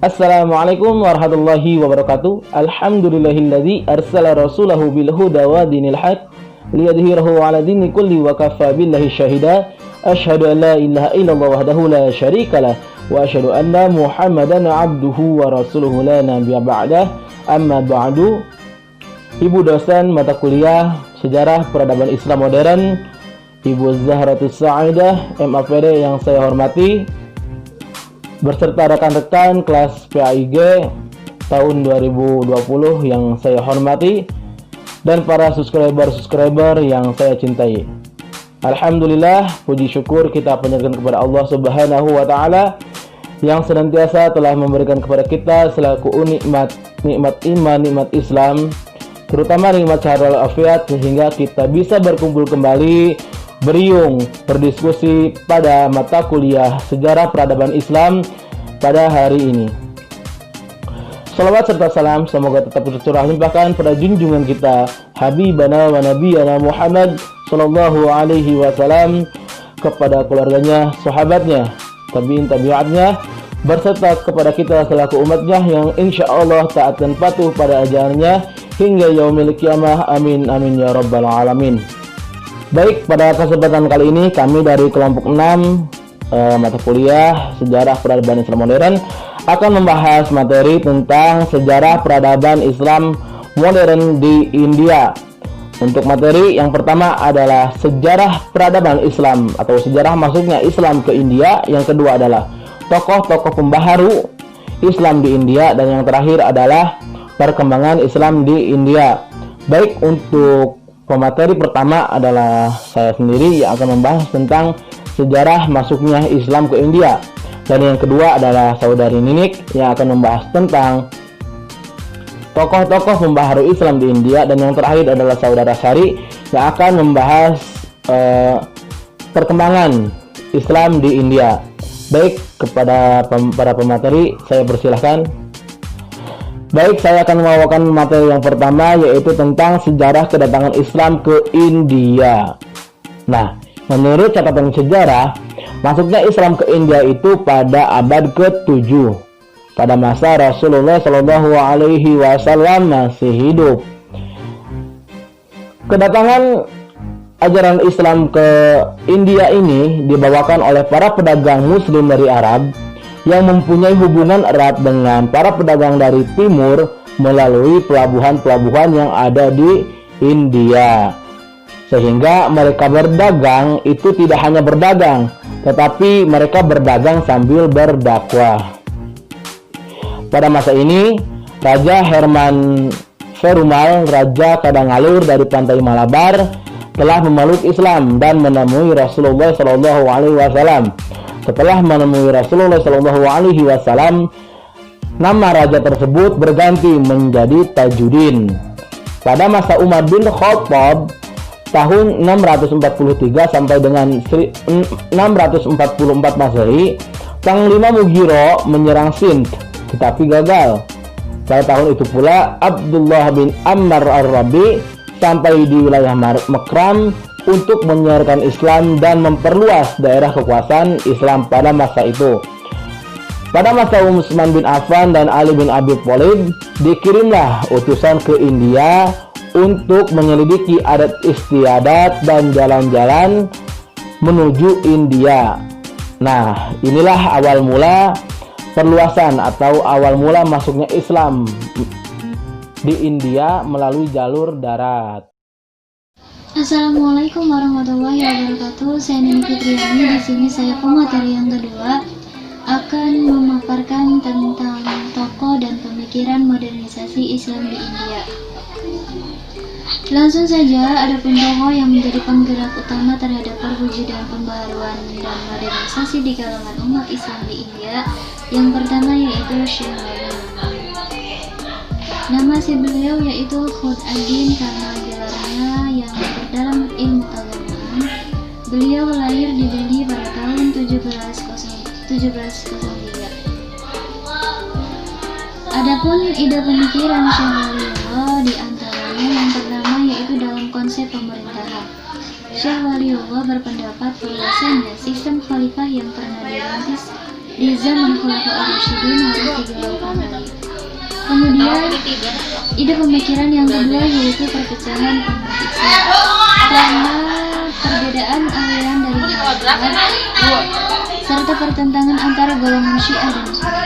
Assalamualaikum warahmatullahi wabarakatuh. Alhamdulillahilladzi arsala rasulahu bil huda wa dinil haq liyadhhirahu 'ala dini kulli wa kafa billahi syahida. Asyhadu an la ilaha illallah wahdahu la syarikalah wa asyhadu anna Muhammadan 'abduhu wa rasuluhu la nabiyya ba'dah. Amma ba'du. Ibu dosen mata kuliah Sejarah Peradaban Islam Modern, Ibu Zahratus Sa'idah MAPD yang saya hormati, beserta rekan-rekan kelas PAIG tahun 2020 yang saya hormati, dan para subscriber yang saya cintai. Alhamdulillah, puji syukur kita panjatkan kepada Allah Subhanahu wa taala yang senantiasa telah memberikan kepada kita selaku nikmat iman, nikmat Islam, terutama nikmat syahadat walafiat, sehingga kita bisa berkumpul kembali, beriung, berdiskusi pada mata kuliah Sejarah Peradaban Islam pada hari ini. Salawat serta salam semoga tetap tercurah limpahkan pada junjungan kita Habibana wa Nabiyana Muhammad sallallahu alaihi wasallam, kepada keluarganya, sahabatnya, tabi'in tabi'atnya, berserta kepada kita selaku umatnya yang insya Allah taat dan patuh pada ajarannya hingga yaumil qiyamah. Amin amin ya rabbal alamin. Baik, pada kesempatan kali ini kami dari kelompok 6 mata kuliah Sejarah Peradaban Islam Modern akan membahas materi tentang sejarah peradaban Islam modern di India. Untuk materi yang pertama adalah sejarah peradaban Islam atau sejarah masuknya Islam ke India, yang kedua adalah tokoh-tokoh pembaharu Islam di India, dan yang terakhir adalah perkembangan Islam di India. Baik, untuk pemateri pertama adalah saya sendiri yang akan membahas tentang sejarah masuknya Islam ke India, dan yang kedua adalah saudari Ninik yang akan membahas tentang tokoh-tokoh pembaharu Islam di India, dan yang terakhir adalah saudara Syari yang akan membahas perkembangan Islam di India. Baik, kepada para pemateri saya persilahkan. Baik, saya akan membawakan materi yang pertama, yaitu tentang sejarah kedatangan Islam ke India. Nah, menurut catatan sejarah, masuknya Islam ke India itu pada abad ke-7, pada masa Rasulullah Shallallahu Alaihi Wasallam masih hidup. Kedatangan ajaran Islam ke India ini dibawakan oleh para pedagang Muslim dari Arab yang mempunyai hubungan erat dengan para pedagang dari timur melalui pelabuhan-pelabuhan yang ada di India. Sehingga mereka berdagang itu tidak hanya berdagang, tetapi mereka berdagang sambil berdakwah. Pada masa ini, Raja Herman Perumal, Raja Kadangalur dari pantai Malabar, telah memeluk Islam dan menemui Rasulullah SAW. Setelah menemui Rasulullah SAW, nama raja tersebut berganti menjadi Tajuddin. Pada masa Umar bin Khattab tahun 643 sampai dengan 644 Masehi, Panglima Mughiro menyerang Sind, tetapi gagal. Pada tahun itu pula Abdullah bin Ammar ar-Rabi sampai di wilayah Makram untuk menyiarkan Islam dan memperluas daerah kekuasaan Islam pada masa itu. Pada masa Utsman bin Affan dan Ali bin Abi Thalib, dikirimlah utusan ke India untuk menyelidiki adat istiadat dan jalan-jalan menuju India. Nah, inilah awal mula perluasan atau awal mula masuknya Islam di India melalui jalur darat. Assalamualaikum warahmatullahi wabarakatuh. Saya Nini Fitriani. Di sini saya pemateri yang kedua akan memaparkan tentang tokoh dan pemikiran modernisasi Islam di India. Langsung saja, ada tokoh yang menjadi penggerak utama terhadap perwujudan pembaharuan dan modernisasi di kalangan umat Islam di India. Yang pertama yaitu Syekh Wali. Nama si beliau yaitu Khud ad-Din karena gelarnya yang berdalam ilmu agama. Beliau lahir di Delhi pada tahun 1703. Adapun ide pemikiran Syekh Waliullah di antaranya yang pertama yaitu dalam konsep pemerintahan. Syekh Waliullah berpendapat bahwasanya sistem khalifah yang pernah dirintis di zaman Khulafaur Rasyidin harus digaungkan kembali. Kemudian ide pemikiran yang kedua yaitu perpecahan umat Islam karena perbedaan aliran dari mazhab serta pertentangan antara golongan Syiah dan Sunni.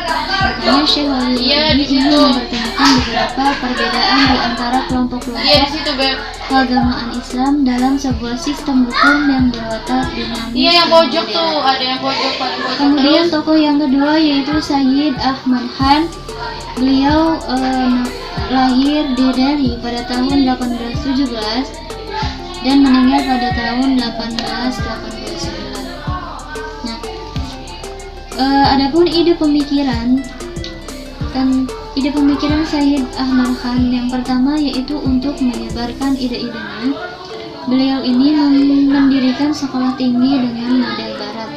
Makanya Syekh Waliyuddin ini mempertanyakan beberapa perbedaan di antara kelompok-kelompok keagamaan Islam dalam sebuah sistem hukum yang berwatak dinamis. Iya, yang pojok tuh, ada yang pojok paling pojok. Kemudian tokoh yang kedua yaitu Sayyid Ahmad Khan. Beliau lahir di Delhi pada tahun 1817 dan meninggal pada tahun 1889. Nah, adapun ide pemikiran Sayyid Ahmad Khan yang pertama yaitu untuk menyebarkan ide-idenya. Beliau ini mendirikan sekolah tinggi dengan model barat.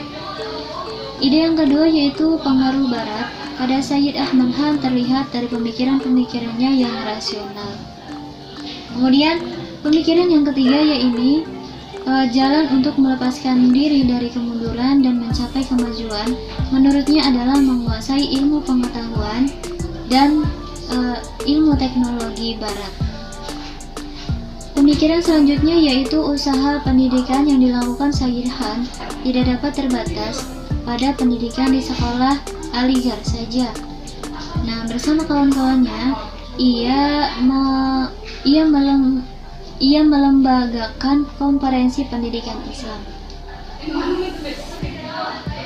Ide yang kedua yaitu pengaruh barat. Pada Sayyid Ahmad Khan terlihat dari pemikiran-pemikirannya yang rasional. Kemudian pemikiran yang ketiga yaitu jalan untuk melepaskan diri dari kemunduran dan mencapai kemajuan. Menurutnya adalah menguasai ilmu pengetahuan dan ilmu teknologi barat. Pemikiran selanjutnya yaitu usaha pendidikan yang dilakukan Sayyid Khan tidak dapat terbatas pada pendidikan di sekolah Aligarh saja. Nah, bersama kawan-kawannya, ia melembagakan konferensi pendidikan Islam.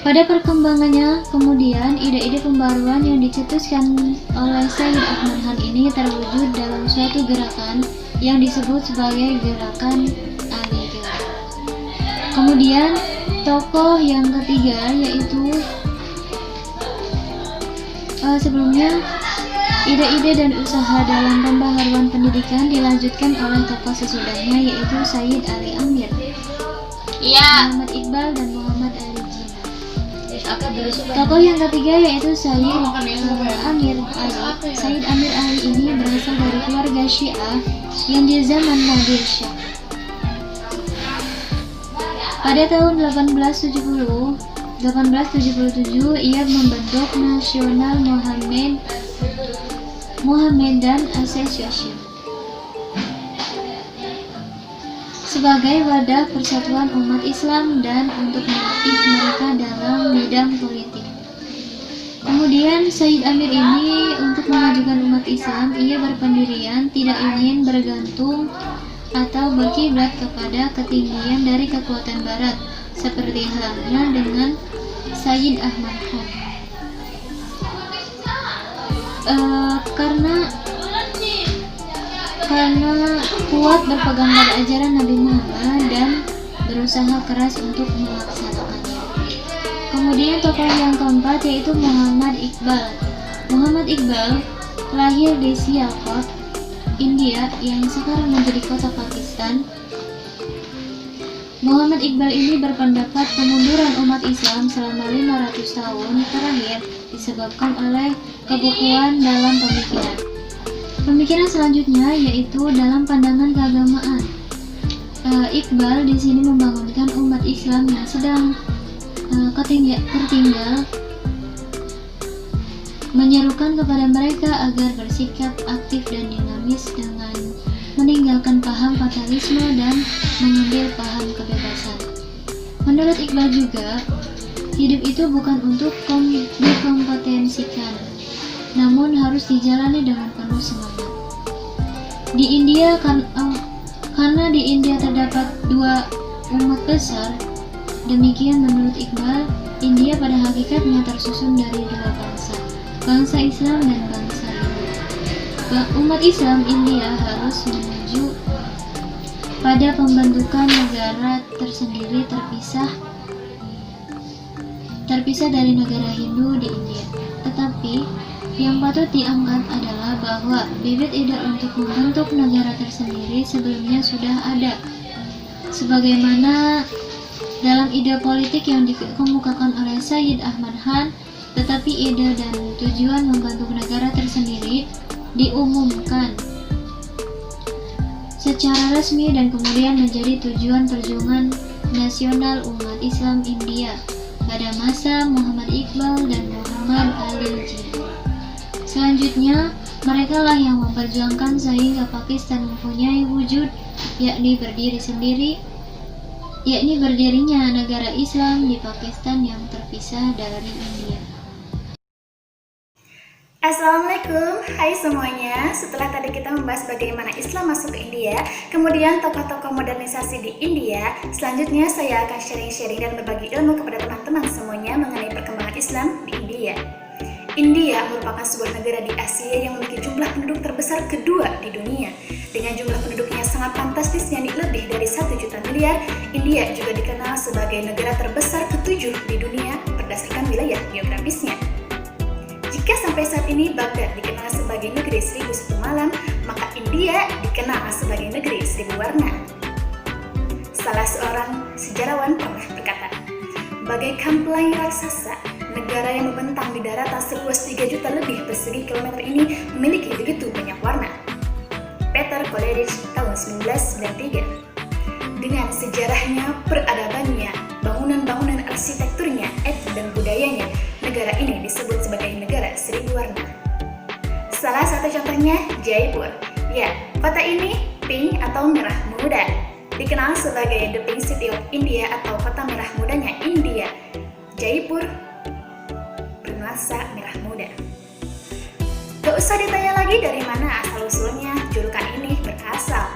Pada perkembangannya, kemudian ide-ide pembaruan yang dicetuskan oleh Sayyid Ahmad Khan ini terwujud dalam suatu gerakan yang disebut sebagai gerakan Aligarh. Kemudian, tokoh yang ketiga yaitu sebelumnya, ide-ide dan usaha dalam pembaharuan pendidikan dilanjutkan oleh tokoh sesudahnya yaitu Sayyid Ali Amir, Muhammad Iqbal dan Muhammad Ali Jinnah. Tokoh yang ketiga yaitu Sayyid Amir Ali. Sayyid Amir Ali ini berasal dari keluarga Syiah yang di zaman Nadir Shah. Pada tahun 1877 ia membentuk National Mohammedan Association sebagai wadah persatuan umat Islam dan untuk melatih mereka dalam bidang politik. Kemudian Sayyid Amir ini untuk memajukan umat Islam, ia berpendirian tidak ingin bergantung atau berkiblat kepada ketinggian dari kekuatan barat seperti halnya dengan Sayyid Ahmad Khan. Karena kuat berpegang pada ajaran Nabi Muhammad dan berusaha keras untuk melaksanakannya. Kemudian tokoh yang keempat yaitu Muhammad Iqbal. Muhammad Iqbal lahir di Sialkot, India yang sekarang menjadi kota Pakistan. Muhammad Iqbal ini berpendapat kemunduran umat Islam selama 500 tahun terakhir disebabkan oleh kebukuan dalam pemikiran. Pemikiran selanjutnya yaitu dalam pandangan keagamaan. Iqbal di sini membangunkan umat Islam yang sedang tertinggal, menyerukan kepada mereka agar bersikap aktif dan dinamis dengan meninggalkan paham fatalisme dan mengambil paham kebebasan. Menurut Iqbal juga, hidup itu bukan untuk dikompetensikan, namun harus dijalani dengan penuh semangat. Di India, karena di India terdapat dua umat besar, demikian menurut Iqbal, India pada hakikatnya tersusun dari dua bangsa, bangsa Islam dan bangsa Hindu. Umat Islam India harus menuju pada pembentukan negara tersendiri terpisah dari negara Hindu di India. Tetapi yang patut diangkat adalah bahwa bibit ide untuk membentuk negara tersendiri sebelumnya sudah ada, sebagaimana dalam ide politik yang dikemukakan oleh Sayyid Ahmad Khan. Tetapi ide dan tujuan membentuk negara tersendiri diumumkan secara resmi dan kemudian menjadi tujuan perjuangan nasional umat Islam India pada masa Muhammad Iqbal dan Muhammad Ali Jinnah. Selanjutnya, mereka lah yang memperjuangkan sehingga Pakistan mempunyai wujud, yakni berdirinya negara Islam di Pakistan yang terpisah dari India. Assalamualaikum, hai semuanya. Setelah tadi kita membahas bagaimana Islam masuk ke India, kemudian tokoh-tokoh modernisasi di India, selanjutnya saya akan sharing-sharing dan berbagi ilmu kepada teman-teman semuanya mengenai perkembangan Islam di India. India merupakan sebuah negara di Asia yang memiliki jumlah penduduk terbesar kedua di dunia. Dengan jumlah penduduknya sangat fantastis, yakni lebih dari 1 juta miliar, India juga dikenal sebagai negara terbesar ke-7 di dunia berdasarkan wilayah geografisnya. Jika sampai saat ini Baghdad dikenal sebagai negeri 1001 malam, maka India dikenal sebagai negeri 1000 warna. Salah seorang sejarawan pernah berkata, bagaikan pelangi raksasa, negara yang membentang di daratan seluas 3 juta lebih persegi kilometer ini memiliki begitu banyak warna. Peter Coleridge tahun 1993. Dengan sejarahnya, peradabannya, bangunan-bangunan arsitekturnya, etnik dan budayanya, negara ini disebut sebagai negara 1000 warna. Salah satu contohnya Jaipur. Ya, kota ini pink atau merah muda. Dikenal sebagai the pink city of India atau kota merah mudanya India. Jaipur bernuansa merah muda. Gak usah ditanya lagi dari mana asal-usulnya julukan ini berasal.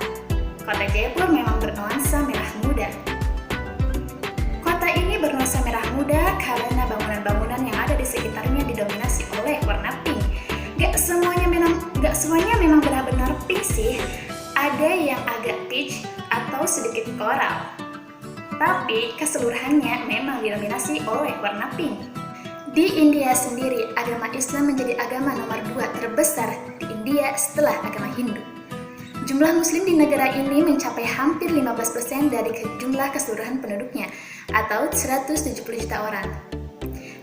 Kota Jaipur memang bernuansa merah muda. Kota ini bernuansa merah muda karena bangunan-bangunan yang ada di sekitarnya didominasi oleh warna pink. Gak semuanya memang benar-benar pink sih. Ada yang agak peach atau sedikit koral. Tapi keseluruhannya memang didominasi oleh warna pink. Di India sendiri, agama Islam menjadi agama nomor 2 terbesar di India setelah agama Hindu. Jumlah muslim di negara ini mencapai hampir 15% dari jumlah keseluruhan penduduknya, atau 170 juta orang.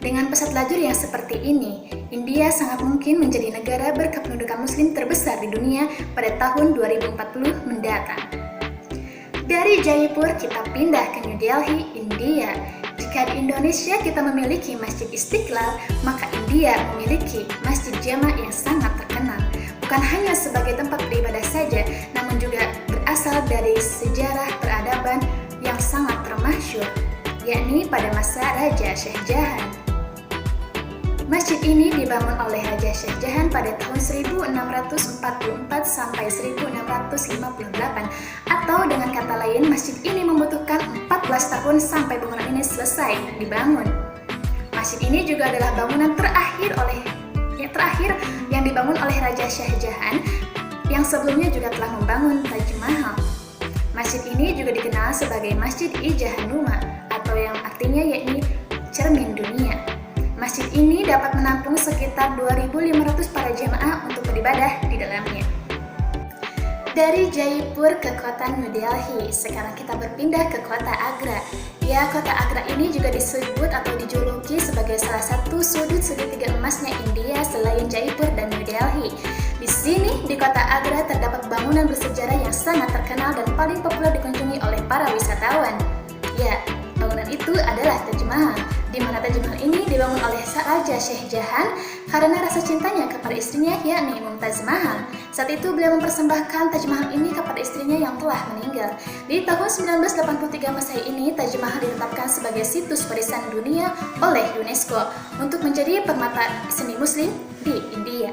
Dengan pesat lajur yang seperti ini, India sangat mungkin menjadi negara berkependudukan muslim terbesar di dunia pada tahun 2040 mendatang. Dari Jaipur kita pindah ke New Delhi, India. Jika di Indonesia kita memiliki Masjid Istiqlal, maka India memiliki Masjid Jama' yang sangat terkenal. Bukan hanya sebagai tempat beribadah saja, namun juga berasal dari sejarah peradaban yang sangat termasyhur, yakni pada masa Raja Shah Jahan. Masjid ini dibangun oleh Raja Shah Jahan pada tahun 1644 sampai 1658, atau dengan kata lain, masjid ini membutuhkan 14 tahun sampai bangunan ini selesai dibangun. Masjid ini juga adalah bangunan terakhir yang dibangun oleh Raja Shah Jahan, yang sebelumnya juga telah membangun Taj Mahal. Masjid ini juga dikenal sebagai Masjid Jahanuma, atau yang artinya yakni cermin dunia. Masjid ini dapat menampung sekitar 2.500 para jemaah untuk beribadah di dalamnya. Dari Jaipur ke kota New Delhi, sekarang kita berpindah ke kota Agra. Ya, kota Agra ini juga disebut atau dijuluki sebagai salah satu sudut segitiga emasnya India selain Jaipur dan New Delhi. Di sini, di kota Agra terdapat bangunan bersejarah yang sangat terkenal dan paling populer dikunjungi oleh para wisatawan. Ya, bangunan itu adalah Taj Mahal, di mana Taj Mahal ini dibangun oleh Raja Shah Jahan karena rasa cintanya kepada istrinya yakni Mumtaz Mahal. Saat itu beliau mempersembahkan Taj Mahal ini kepada istrinya yang telah meninggal. Di tahun 1983 Masehi ini, Taj Mahal ditetapkan sebagai situs warisan dunia oleh UNESCO untuk menjadi permata seni muslim di India.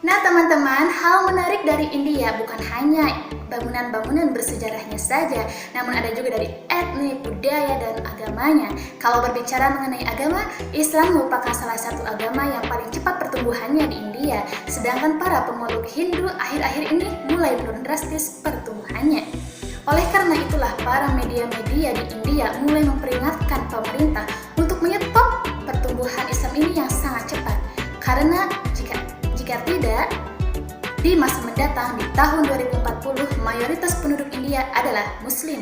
Nah teman-teman, hal menarik dari India bukan hanya bangunan-bangunan bersejarahnya saja, namun ada juga dari etnik, budaya, dan agamanya. Kalau berbicara mengenai agama, Islam merupakan salah satu agama yang paling cepat pertumbuhannya di India, sedangkan para pemeluk Hindu akhir-akhir ini mulai menurun drastis pertumbuhannya. Oleh karena itulah para media-media di India mulai memperingatkan pemerintah untuk menyetop pertumbuhan Islam ini yang sangat cepat, karena jika tidak, di masa mendatang di tahun 2040 mayoritas penduduk India adalah Muslim.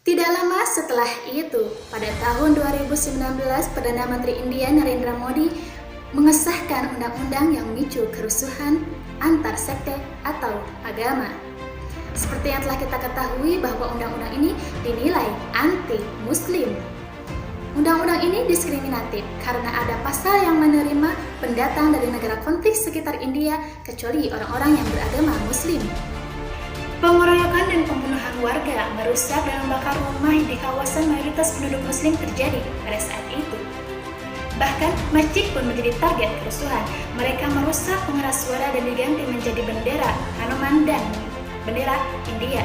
Tidak lama setelah itu, pada tahun 2019 Perdana Menteri India Narendra Modi mengesahkan undang-undang yang memicu kerusuhan antar sekte atau agama. Seperti yang telah kita ketahui bahwa undang-undang ini dinilai anti-Muslim. Undang-undang ini diskriminatif karena ada pasal yang menerima pendatang dari negara konflik sekitar India kecuali orang-orang yang beragama Muslim. Pengeroyokan dan pembunuhan warga, merusak dan membakar rumah di kawasan mayoritas penduduk Muslim terjadi pada saat itu. Bahkan masjid pun menjadi target kerusuhan. Mereka merusak pengeras suara dan diganti menjadi bendera Hanuman dan bendera India.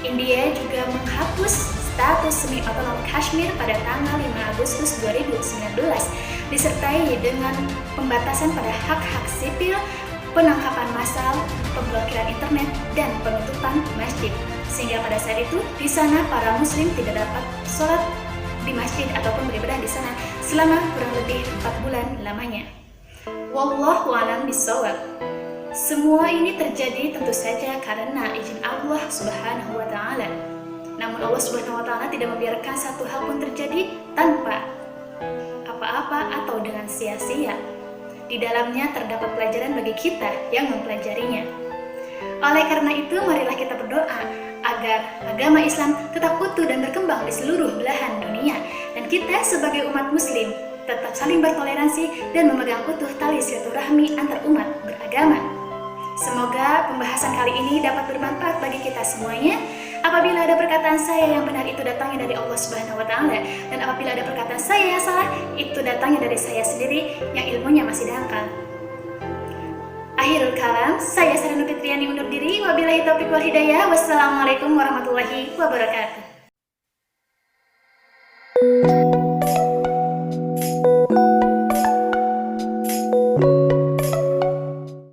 India juga menghapus status semi otonom Kashmir pada tanggal 5 Agustus 2019, disertai dengan pembatasan pada hak-hak sipil, penangkapan massal, pemblokiran internet, dan penutupan masjid. Sehingga pada saat itu, di sana para muslim tidak dapat sholat di masjid ataupun beribadah di sana selama kurang lebih 4 bulan lamanya. Wallahu a'lam bishawab. Semua ini terjadi tentu saja karena izin Allah Subhanahu wa Ta'ala. Namun Allah Subhanahu wa Ta'ala tidak membiarkan satu hal pun terjadi tanpa apa-apa atau dengan sia-sia. Di dalamnya terdapat pelajaran bagi kita yang mempelajarinya. Oleh karena itu, marilah kita berdoa agar agama Islam tetap utuh dan berkembang di seluruh belahan dunia, dan kita sebagai umat muslim tetap saling bertoleransi dan memegang utuh tali silaturahmi antar umat beragama. Semoga pembahasan kali ini dapat bermanfaat bagi kita semuanya. Apabila ada perkataan saya yang benar, itu datangnya dari Allah Subhanahu wa Ta'ala, dan apabila ada perkataan saya yang salah, itu datangnya dari saya sendiri yang ilmunya masih dangkal. Akhirul kalam, saya Saranu Fitriani undur diri. Wabillahi taufiq wal hidayah. Wassalamualaikum warahmatullahi wabarakatuh.